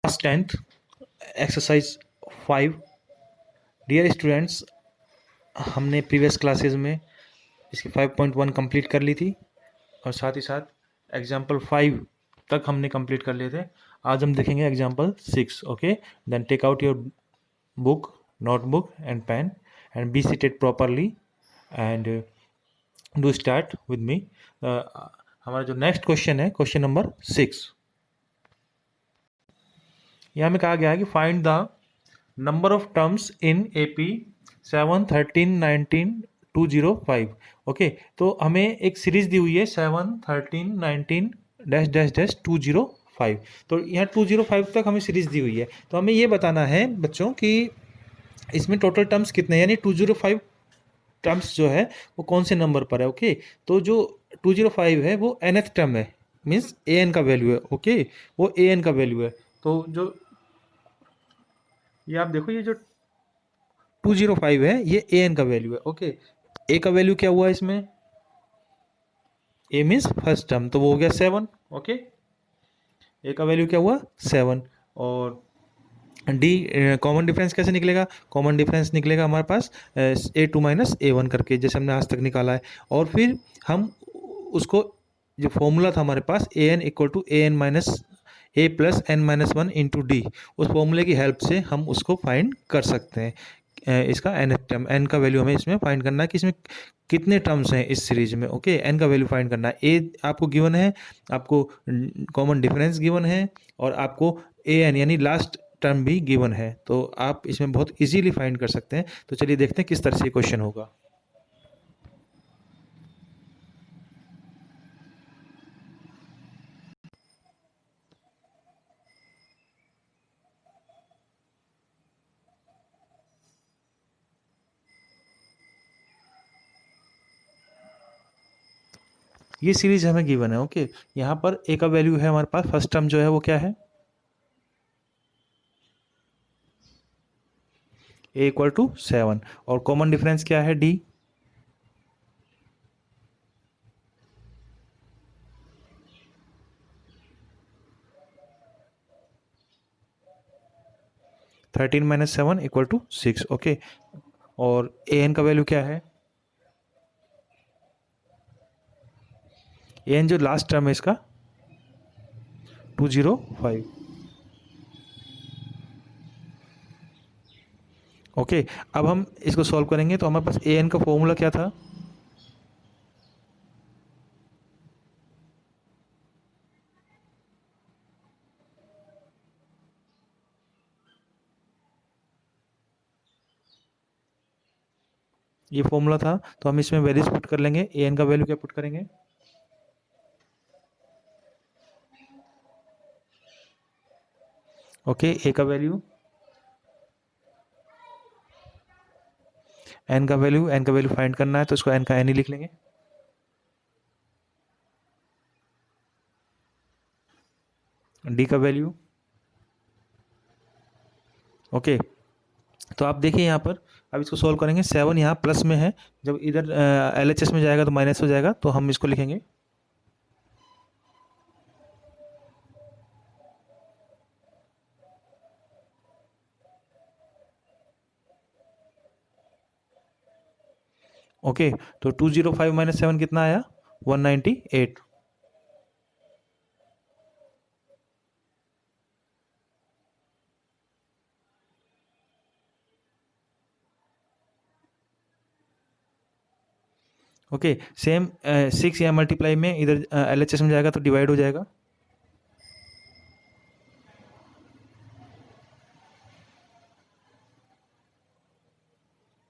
Class 10th exercise 5। Dear students, हमने previous classes में इसकी 5.1 कंप्लीट कर ली थी और साथ ही साथ एग्जाम्पल 5 तक हमने कंप्लीट कर लिए थे। आज हम देखेंगे example 6। Okay, then take out your book, notebook and pen and be seated properly and do start with me. हमारा जो नेक्स्ट क्वेश्चन है क्वेश्चन नंबर 6। यहाँ में कहा गया है कि find the number of terms in AP 7, 13, 19, 205। Okay, तो हमें एक सीरीज दी हुई है 7, 13, 19 डैश डैश डैश 205। तो यहाँ 205 तक हमें सीरीज दी हुई है, तो हमें ये बताना है बच्चों कि इसमें टोटल टर्म्स कितने हैं, यानी 205 टर्म्स जो है वो कौन से नंबर पर है। ओके, तो जो 205 है वो nth टर्म है, मीन्स an का वैल्यू है। ओके, वो an का वैल्यू है। तो जो ये आप देखो, ये जो 205 है ये an का वैल्यू है। ओके, a का वैल्यू क्या हुआ इसमें, a मीन्स फर्स्ट टर्म, तो वो हो गया 7। ओके, a का वैल्यू क्या हुआ 7। और डी कॉमन डिफरेंस कैसे निकलेगा, कॉमन डिफरेंस निकलेगा हमारे पास A2 माइनस A1 करके, जैसे हमने आज तक निकाला है। और फिर हम उसको, जो फॉर्मूला था हमारे पास an equal to an minus a plus n minus 1 into D, उस फॉर्मूले की हेल्प से हम उसको फाइंड कर सकते हैं। इसका n टर्म, n का वैल्यू हमें इसमें फाइंड करना है कि इसमें कितने टर्म्स हैं इस सीरीज में। ओके, n का वैल्यू फाइंड करना है। a आपको गिवन है, आपको कॉमन डिफरेंस गिवन है और आपको an यानी लास्ट टर्म भी गिवन है, तो आप इसमें बहुत इजीली फाइंड कर सकते हैं। तो चलिए देखते हैं किस तरह से क्वेश्चन होगा। ये सीरीज हमें गिवन है। ओके, यहाँ पर a का वैल्यू है हमारे पास, फर्स्ट टर्म जो है वो क्या है, a इक्वल टू 7 और कॉमन डिफरेंस क्या है d, thirteen minus 7 equal to 6। Okay, और an का वैल्यू क्या है, an जो लास्ट टर्म है इसका 205। ओके, अब हम इसको सॉल्व करेंगे तो हमारे पास an का फॉर्मूला क्या था, ये फॉर्मूला था। तो हम इसमें वैल्यूज पुट कर लेंगे। an का वैल्यू क्या पुट करेंगे, ओके, a का वैल्यू, n का वैल्यू फाइंड करना है तो इसको n का n ही लिख लेंगे। d का वैल्यू, ओके, तो आप देखिए यहाँ पर अब इसको सॉल्व करेंगे। 7 यहाँ प्लस में है, जब इधर LHS में जाएगा तो माइनस हो जाएगा, तो हम इसको लिखेंगे ओके। तो 205 माइनस 7 कितना आया, 198। ओके, सेम 6 यहाँ मल्टीप्लाई में इधर LHS में जाएगा तो डिवाइड हो जाएगा।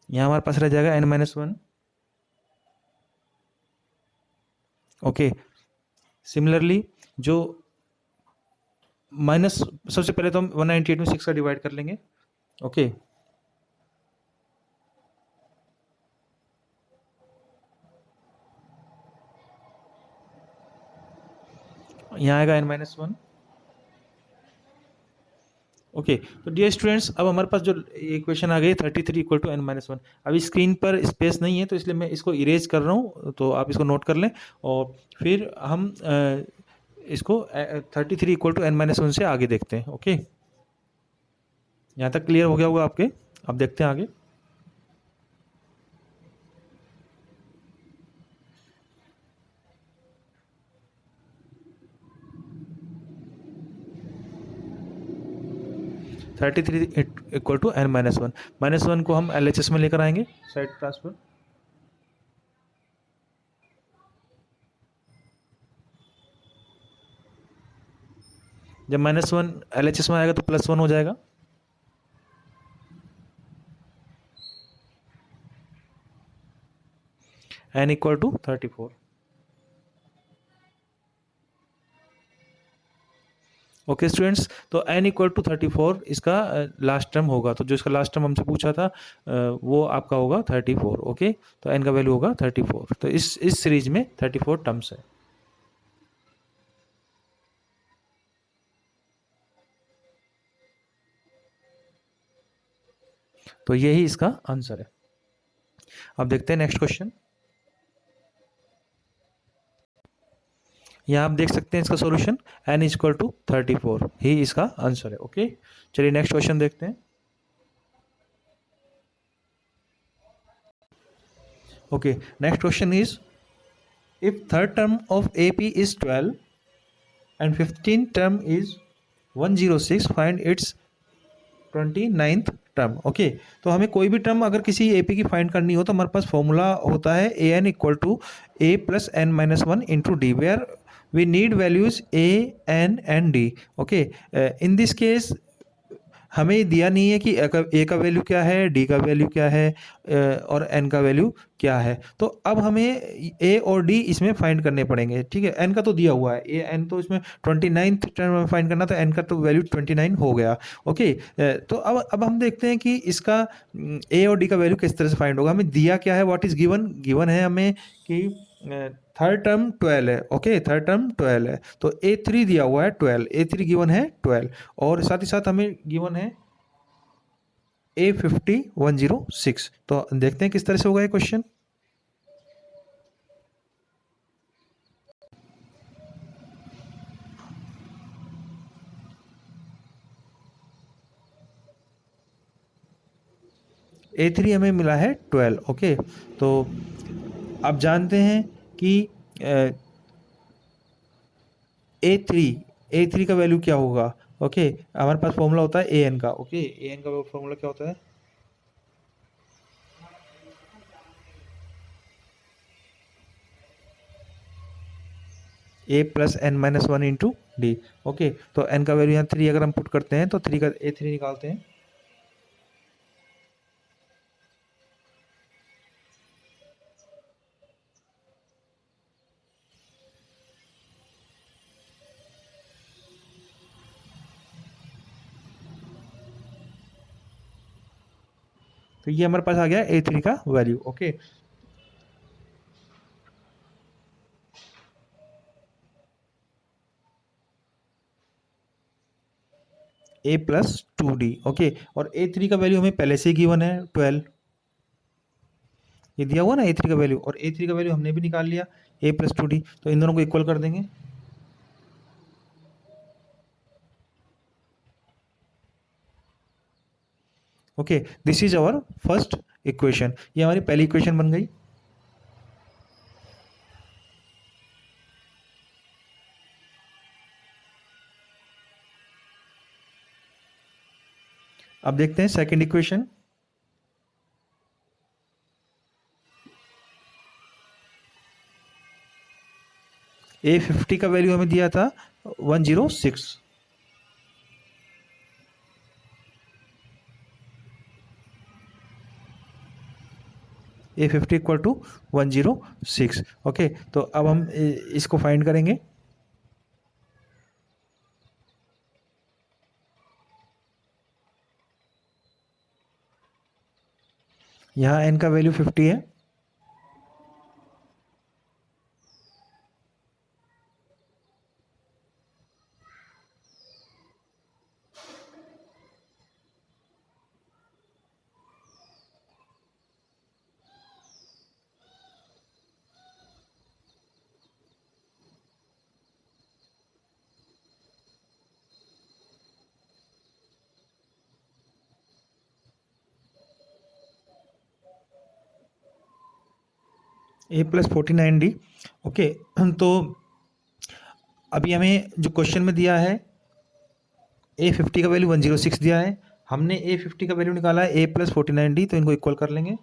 यहाँ हमारे पास रह जाएगा n माइनस 1। ओके, सिमिलरली जो माइनस, सबसे पहले तो हम 198 में 6 का डिवाइड कर लेंगे। ओके, यहाँ आएगा n माइनस 1। ओके, तो डियर स्टूडेंट्स, अब हमारे पास जो इक्वेशन आ गई 33 इक्वल टू n माइनस 1। अभी स्क्रीन पर स्पेस नहीं है तो इसलिए मैं इसको इरेज कर रहा हूँ, तो आप इसको नोट कर लें। और फिर हम इसको 33 इक्वल टू n माइनस 1 से आगे देखते हैं। ओके, यहाँ तक क्लियर हो गया होगा आपके। अब देखते हैं आगे। Thirty three equal to N minus one. Minus one को हम एल एच एस में लेकर आएंगे, साइड ट्रांसफर। जब minus one L H S में आएगा तो प्लस वन हो जाएगा। N equal to 34। Okay students, तो n इक्वल टू 34 इसका लास्ट टर्म होगा। तो जो इसका लास्ट टर्म हमसे पूछा था वो आपका होगा 34। ओके, तो n का वैल्यू होगा 34। तो इस सीरीज में 34 टर्म्स है। तो यही इसका आंसर है। अब देखते हैं नेक्स्ट क्वेश्चन। यहाँ आप देख सकते हैं इसका solution n is equal to 34 ही इसका आंसर है। ओके, चलिए नेक्स्ट क्वेश्चन देखते हैं। Okay, next question is if third term of AP is 12 and 15th term is 106, find its 29th term. Okay, तो हमें कोई भी टर्म अगर किसी AP की फाइंड करनी हो तो हमारे पास फॉर्मूला होता है AN equal to A plus N minus one into D, where we need values a n and d। Okay, in this case हमें दिया नहीं है कि ए का वैल्यू क्या है, डी का वैल्यू क्या है और एन का वैल्यू क्या है। तो अब हमें ए और डी इसमें फाइंड करने पड़ेंगे। ठीक है, एन का तो दिया हुआ है, ए एन तो इसमें 29th टर्म में फाइंड करना, तो एन का तो वैल्यू 29 हो गया। ओके, तो अब हम देखते हैं कि इसका ए और डी का वैल्यू किस तरह से फाइंड होगा। हमें दिया क्या है, व्हाट इज गिवन, गिवन है हमें कि थर्ड टर्म 12 है। ओके, थर्ड टर्म 12 है, तो A3 दिया हुआ है 12, A3 गिवन है 12, और साथ ही साथ हमें गिवन है A50 106। तो देखते हैं किस तरह से होगा ये क्वेश्चन। A3 हमें मिला है 12। ओके, तो आप जानते हैं कि A3 का वैल्यू क्या होगा। ओके, हमारे पास फॉर्मूला होता है AN का। ओके, AN का फॉर्मूला क्या होता है, A plus N minus one into D. Okay, तो n का वैल्यू यहाँ 3 अगर हम पुट करते हैं तो 3 का A3 निकालते हैं। तो ये हमारे पास आ गया A3 का value. Okay, A plus 2D। Okay, और A3 का वैल्यू हमें पहले से ही गिवन है 12, ये दिया हुआ ना A3 का वैल्यू, और A3 का वैल्यू हमने भी निकाल लिया A प्लस 2D। तो इन दोनों को इक्वल कर देंगे। Okay, this is our first equation, ये हमारी पहली इक्वेशन बन गई। अब देखते हैं सेकंड इक्वेशन। A50 का वैल्यू हमें दिया था 106। A50 equal to 106। ओके, तो अब हम इसको फाइंड करेंगे। यहाँ n का वैल्यू 50 है। A plus 49D। ओके, तो अभी हमें जो क्वेश्चन में दिया है ए 50 का वैल्यू 106 दिया है, हमने ए 50 का वैल्यू निकाला है ए प्लस 49D, तो इनको इक्वल कर लेंगे।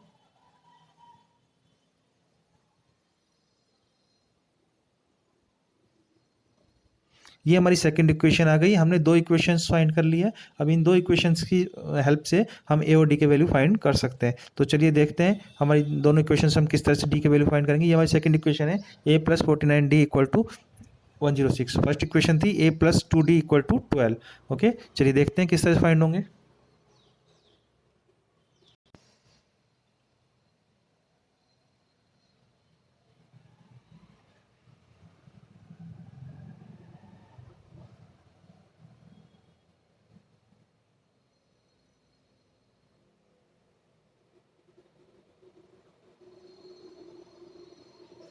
ये हमारी सेकंड इक्वेशन आ गई। हमने दो इक्वेशंस फाइंड कर ली है। अब इन दो इक्वेशंस की हेल्प से हम ए और डी के वैल्यू फाइंड कर सकते हैं। तो चलिए देखते हैं हमारी दोनों इक्वेशंस हम किस तरह से डी के वैल्यू फाइंड करेंगे। ये हमारी सेकंड इक्वेशन है, a plus 49D equal to 106। First equation थी a plus 2D equal to 12। Okay, चलिए देखते हैं किस तरह से फाइंड होंगे।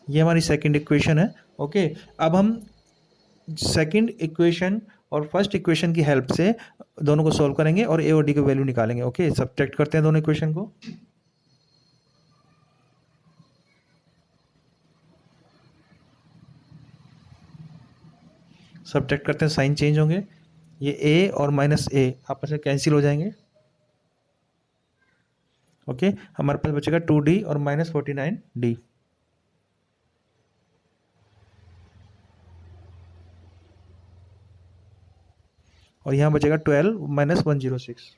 ये हमारी सेकंड इक्वेशन है। ओके, अब हम सेकंड इक्वेशन और फर्स्ट इक्वेशन की हेल्प से दोनों को सॉल्व करेंगे और ए और डी की वैल्यू निकालेंगे। ओके, सब्ट्रैक्ट करते हैं दोनों इक्वेशन को। सब्ट्रैक्ट करते हैं, साइन चेंज होंगे। ये ए और माइनस ए आपस में कैंसिल हो जाएंगे। ओके, हमारे पास बचेगा 2D और माइनस 49D। और यहाँ बचेगा 12 minus 106।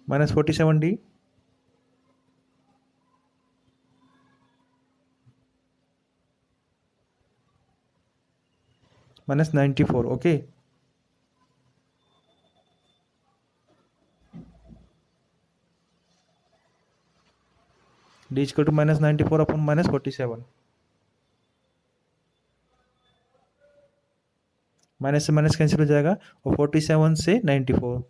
Minus 47D minus 94। Okay, d equal to minus 94 upon minus 47। Minus से माइनस कैंसिल हो जाएगा और 47 से 94।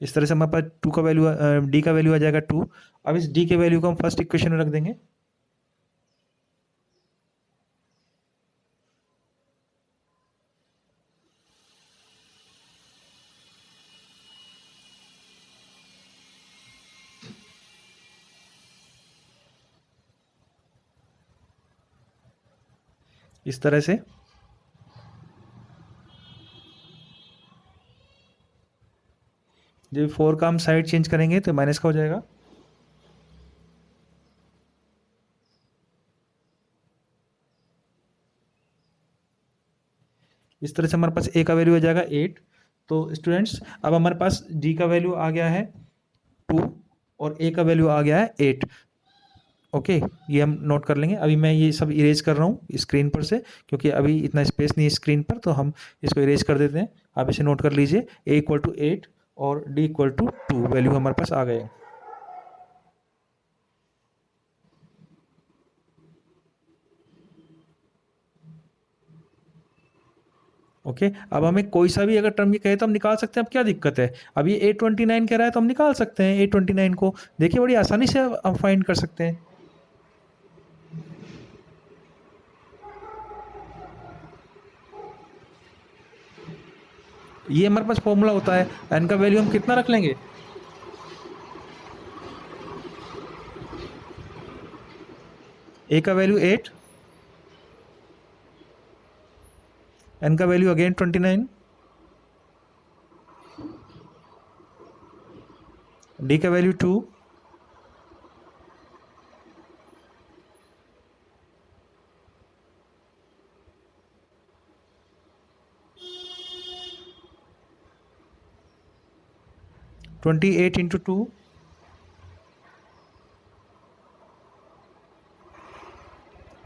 इस तरह से हमारे पास टू का वैल्यू डी का वैल्यू आ जाएगा 2। अब इस डी के वैल्यू को हम फर्स्ट इक्वेशन में रख देंगे। इस तरह से जब 4 का हम साइड चेंज करेंगे तो माइनस का हो जाएगा। इस तरह से हमारे पास ए का वैल्यू आ जाएगा 8। तो स्टूडेंट्स, अब हमारे पास डी का वैल्यू आ गया है 2 और ए का वैल्यू आ गया है 8। ओके, ये हम नोट कर लेंगे। अभी मैं ये सब इरेज कर रहा हूँ स्क्रीन पर से, क्योंकि अभी इतना स्पेस नहीं है स्क्रीन पर, तो हम इसको इरेज कर देते हैं। आप इसे नोट कर लीजिए, ए इक्वल टू 8 और डी इक्वल टू 2 वैल्यू हमारे पास आ गए। ओके, अब हमें कोई सा भी अगर टर्म ये कहे तो हम निकाल सकते हैं। अब क्या दिक्कत है, अब ये A29 कह रहा है तो हम निकाल सकते हैं A29 को। देखिए, बड़ी आसानी से हम फाइंड कर सकते हैं। ये हमारे पास फॉर्मूला होता है। एन का वैल्यू हम कितना रख लेंगे, ए का वैल्यू 8, एन का वैल्यू अगेन 29, डी का value 2, twenty 8 into 2,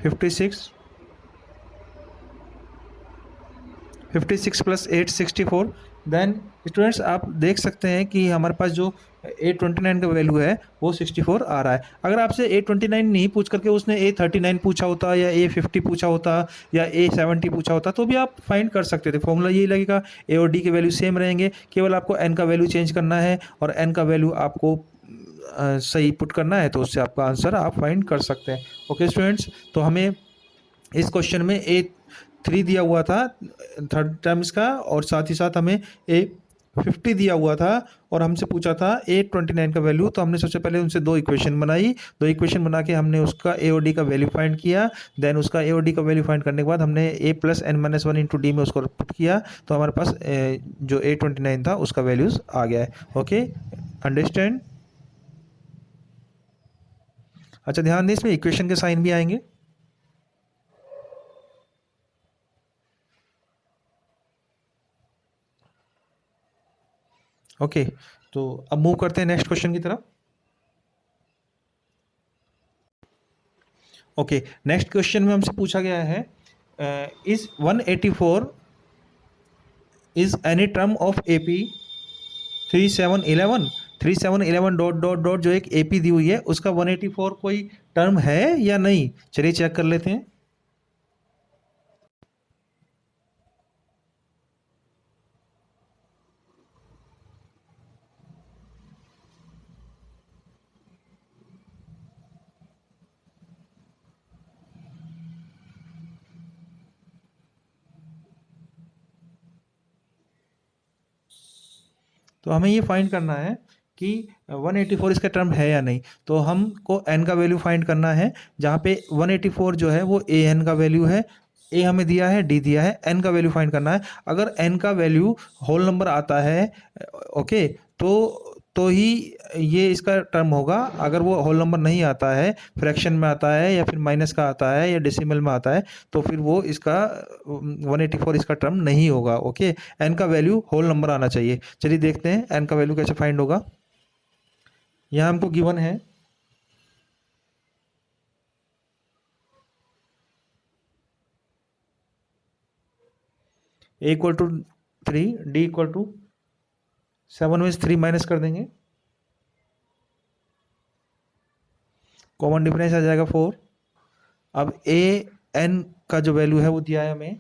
56, 56 plus 8 64। Then students आप देख सकते हैं कि हमारे पास जो A29 का वैल्यू है वो 64 आ रहा है। अगर आपसे A29 नहीं पूछ करके उसने A39 पूछा होता या A50 पूछा होता या A70 पूछा होता तो भी आप फाइंड कर सकते थे। फॉर्मूला यही लगेगा, A और D के वैल्यू सेम रहेंगे, केवल आपको n का वैल्यू चेंज करना है और n का वैल्यू आपको सही पुट करना है तो उससे आपका आंसर आप फाइंड कर सकते हैं। ओके स्टूडेंट्स, तो हमें इस क्वेश्चन में A3 दिया हुआ था थर्ड टर्म्स का और साथ ही साथ हमें A50 दिया हुआ था और हमसे पूछा था A29 का वैल्यू। तो हमने सबसे पहले उनसे दो इक्वेशन बनाई, दो इक्वेशन बना के हमने उसका A और D का वैल्यू फाइंड किया। देन उसका A और D का वैल्यू फाइंड करने के बाद हमने A plus n minus one into D में उसको पुट किया तो हमारे पास जो A29 था उसका वैल्यूज आ गया है। Okay, understand. अच्छा ध्यान दें, इसमें इक्वेशन के साइन भी आएंगे। ओके, तो अब मूव करते हैं नेक्स्ट क्वेश्चन की तरफ। ओके, नेक्स्ट क्वेश्चन में हमसे पूछा गया है is 184 is any term of AP 3711। 3711 dot dot dot जो एक एपी दी हुई है उसका 184 कोई टर्म है या नहीं, चलिए चेक कर लेते हैं। तो हमें ये फाइंड करना है कि 184 इसका टर्म है या नहीं। तो हमको n का वैल्यू फाइंड करना है, जहाँ पे 184 जो है वो ए एन का वैल्यू है। ए हमें दिया है, डी दिया है, n का वैल्यू फाइंड करना है। अगर n का वैल्यू होल नंबर आता है, ओके, तो ही ये इसका टर्म होगा। अगर वो होल नंबर नहीं आता है, फ्रैक्शन में आता है या फिर माइनस का आता है या डेसिमल में आता है तो फिर वो इसका 184 इसका टर्म नहीं होगा। ओके, एन का वैल्यू होल नंबर आना चाहिए। चलिए देखते हैं एन का वैल्यू कैसे फाइंड होगा। यहाँ हमको गिवन है a equal to 3, D equal to 7 में से 3 माइनस कर देंगे, कॉमन डिफरेंस आ जाएगा 4। अब ए एन का जो वैल्यू है वो दिया है हमें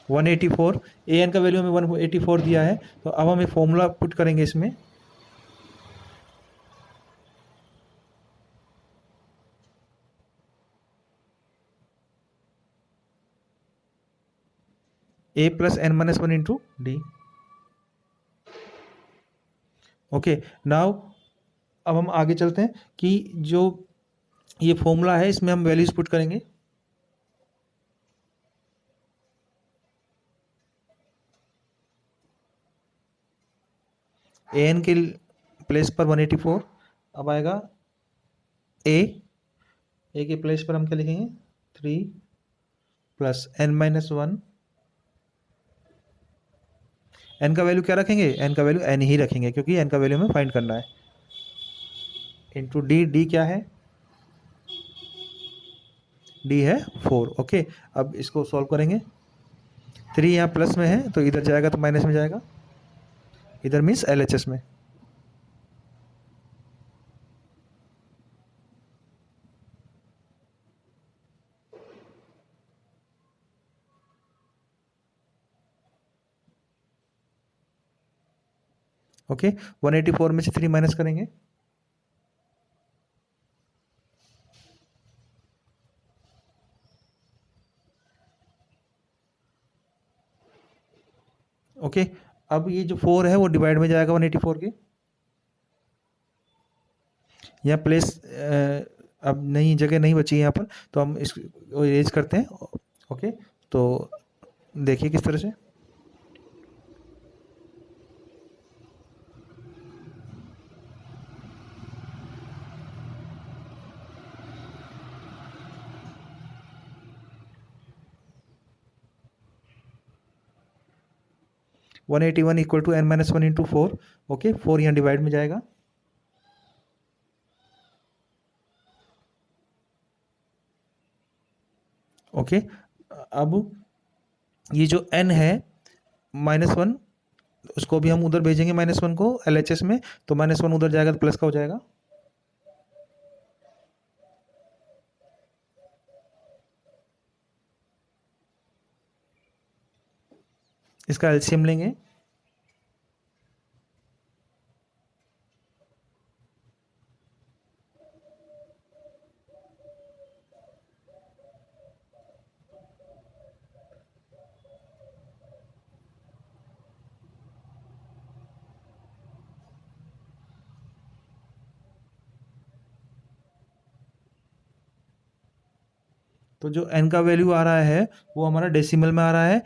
184। ए एन का वैल्यू हमें 184 दिया है। तो अब हम एक फॉर्मूला पुट करेंगे इसमें, a plus N minus one into D. Okay, now अब हम आगे चलते हैं कि जो ये फॉर्मूला है इसमें हम वैल्यूज पुट करेंगे। ए एन के प्लेस पर 184, अब आएगा ए, ए के प्लेस पर हम क्या लिखेंगे 3 plus N minus one. N का वैल्यू क्या रखेंगे, एन का वैल्यू एन ही रखेंगे क्योंकि एन का वैल्यू हमें फाइंड करना है। इंटू डी, डी क्या है, डी है 4। ओके, अब इसको सॉल्व करेंगे। 3 यहाँ प्लस में है तो इधर जाएगा तो माइनस में जाएगा, इधर मीन्स LHS में। ओके, 184 में से 3 माइनस करेंगे, ओके। अब ये जो 4 है वो डिवाइड में जाएगा 184 के, यहाँ प्लेस अब नई जगह नहीं बची यहाँ पर तो हम इसको इरेज करते हैं। ओके, तो देखिए किस तरह से 181 equal to n minus one into 4। Okay, 4 यहाँ डिवाइड में जाएगा, ओके, अब ये जो n है -1, उसको भी हम उधर भेजेंगे -1 को LHS में, तो -1 उधर जाएगा तो प्लस का हो जाएगा। इसका एलसीएम लेंगे, तो जो n का वैल्यू आ रहा है वो हमारा डेसिमल में आ रहा है,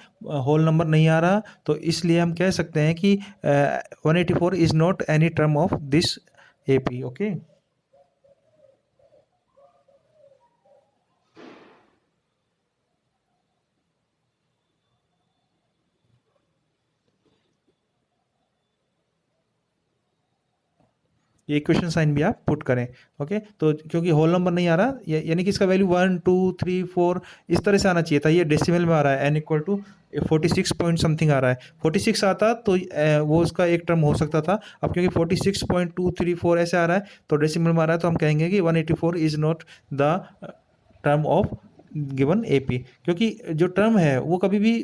होल नंबर नहीं आ रहा, तो इसलिए हम कह सकते हैं कि 184 is not any term of this AP। Okay, ये इक्वेशन साइन भी आप पुट करें। ओके, तो क्योंकि होल नंबर नहीं आ रहा, यानी कि इसका वैल्यू 1 2 3 4 इस तरह से आना चाहिए था, ये डेसिमल में आ रहा है, n equal to 46 point something आ रहा है। 46 आता तो वो उसका एक टर्म हो सकता था, अब क्योंकि 46.234 ऐसे आ रहा है तो डेसिमल में आ रहा है, तो हम कहेंगे कि 184 is not the term of given AP, क्योंकि जो टर्म है वो कभी भी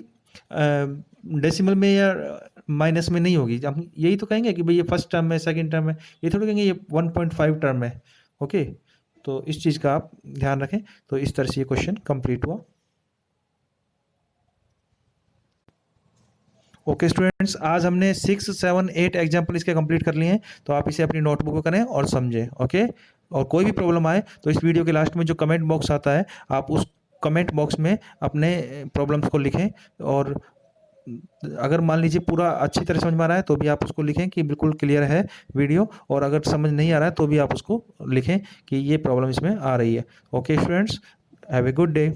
डेसिमल में या माइनस में नहीं होगी। हम यही तो कहेंगे कि भाई ये फर्स्ट टर्म है, सेकंड टर्म है, ये थोड़ी कहेंगे ये 1.5 टर्म है। ओके, तो इस चीज़ का आप ध्यान रखें। तो इस तरह से ये क्वेश्चन कंप्लीट हुआ। ओके स्टूडेंट्स, आज हमने 6 7 8 एग्जाम्पल इसके कंप्लीट कर लिए हैं, तो आप इसे अपनी नोटबुक में करें और समझें। ओके, और कोई भी प्रॉब्लम आए तो इस वीडियो के लास्ट में जो कमेंट बॉक्स आता है, आप उस कमेंट बॉक्स में अपने प्रॉब्लम्स को लिखें, और अगर मान लीजिए पूरा अच्छी तरह समझ में आ रहा है तो भी आप उसको लिखें कि बिल्कुल क्लियर है वीडियो, और अगर समझ नहीं आ रहा है तो भी आप उसको लिखें कि ये प्रॉब्लम इसमें आ रही है। Okay students, have a good day.